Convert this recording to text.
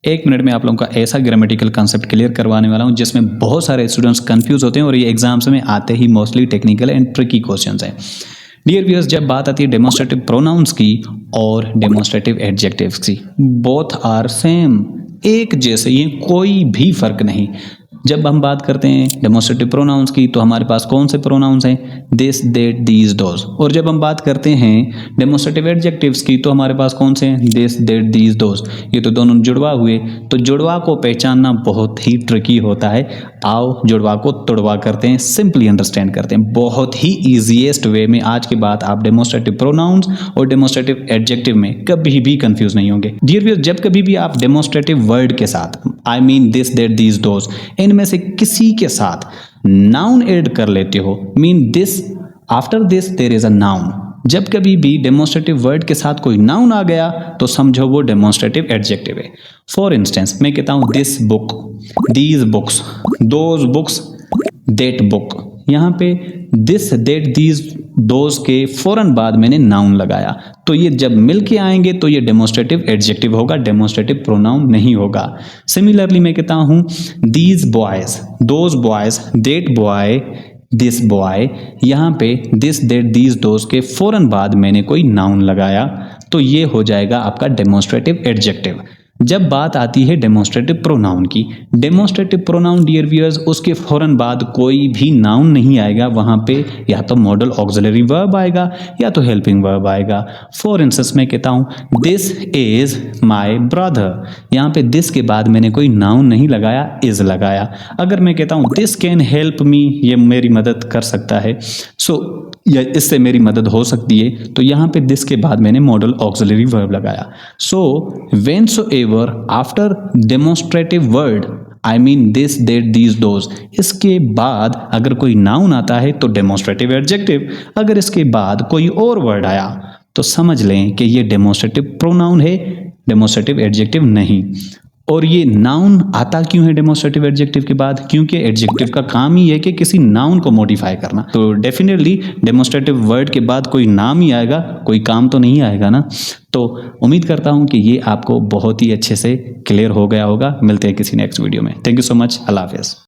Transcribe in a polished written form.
1 minute में आप लोगों का ऐसा ग्रामेटिकल कॉन्सेप्ट क्लियर करवाने वाला हूं जिसमें बहुत सारे स्टूडेंट्स कंफ्यूज होते हैं और ये एग्जाम्स में आते ही mostly technical and tricky questions हैं। डियर व्यूअर्स, जब बात आती है डेमोस्ट्रेटिव प्रोनाउंस की और डेमोस्ट्रेटिव एडजेक्टिव्स की, बोथ आर सेम, एक जैसे, ये कोई भी फर्क नहीं। जब हम बात करते हैं डेमोस्ट्रेटिव प्रोनाउंस की तो हमारे पास कौन से प्रोनाउंस हैं? This, that, these, those. और जब हम बात करते हैं डेमोस्ट्रेटिव एडजेक्टिव्स की तो हमारे पास कौन से हैं? This, that, these, those. ये तो दोनों जुड़वा हुए। तो जुड़वा को पहचानना बहुत ही ट्रिकी होता है। आओ जुड़वा को तुड़वा करते हैं, सिंपली अंडरस्टैंड करते हैं। बहुत ही ईजीएस्ट वे में आज के बाद आप डेमोस्ट्रेटिव प्रोनाउंस और डेमोस्ट्रेटिव एडजेक्टिव में कभी भी कंफ्यूज नहीं होंगे। डियर व्यूअर्स, जब कभी भी आप डेमोस्ट्रेटिव वर्ड के साथ, आई mean this, that, these, those, इनमें से किसी के साथ नाउन ऐड कर लेते हो, mean this, after this there is a noun. जब कभी भी डेमोस्ट्रेटिव वर्ड के साथ कोई नाउन आ गया तो समझो वो डेमोस्ट्रेटिव एडजेक्टिव है। फॉर इंस्टेंस मैं कहता हूं this book, these books, those books, that book. यहाँ पे दिस, दैट, दीज, दोज के फौरन बाद मैंने नाउन लगाया, तो ये जब मिल के आएंगे तो ये डेमोस्ट्रेटिव एडजेक्टिव होगा, डेमोस्ट्रेटिव प्रोनाउन नहीं होगा। सिमिलरली मैं कहता हूं these boys, those boys, that boy, this boy. यहाँ पे दिस, दैट, दीज, दोज के फौरन बाद मैंने कोई नाउन लगाया तो ये हो जाएगा आपका डेमोस्ट्रेटिव एडजेक्टिव। जब बात आती है डेमोस्ट्रेटिव प्रोनाउन की, डेमोस्ट्रेटिव प्रोनाउन डियर व्यूअर्स, उसके फौरन बाद कोई भी नाउन नहीं आएगा, वहाँ पे या तो मॉडल ऑक्सिलरी वर्ब आएगा या तो हेल्पिंग वर्ब आएगा। फॉर इंस्टेंस मैं कहता हूँ दिस इज माई ब्रदर, यहाँ पे दिस के बाद मैंने कोई नाउन नहीं लगाया, इज लगाया। अगर मैं कहता हूँ दिस कैन हेल्प मी, ये मेरी मदद कर सकता है, या इससे मेरी मदद हो सकती है, तो यहाँ पे दिस के बाद मैंने मॉडल ऑक्सिलरी वर्ब लगाया। So whensoever after demonstrative word, I mean this, that, these, those, इसके बाद अगर कोई नाउन आता है तो डेमोस्ट्रेटिव एडजेक्टिव। अगर इसके बाद कोई और वर्ड आया तो समझ लें कि ये डेमोस्ट्रेटिव प्रोनाउन है, डेमोस्ट्रेटिव एडजेक्टिव नहीं। और ये नाउन आता क्यों है डेमोस्ट्रेटिव एडजेक्टिव के बाद? क्योंकि एडजेक्टिव का काम ही है कि किसी नाउन को मॉडिफाई करना। तो डेफिनेटली डेमोस्ट्रेटिव वर्ड के बाद कोई नाम ही आएगा, कोई काम तो नहीं आएगा ना। तो उम्मीद करता हूं कि ये आपको बहुत ही अच्छे से क्लियर हो गया होगा। मिलते हैं किसी नेक्स्ट वीडियो में। Thank you so much. अल्लाह हाफिज़।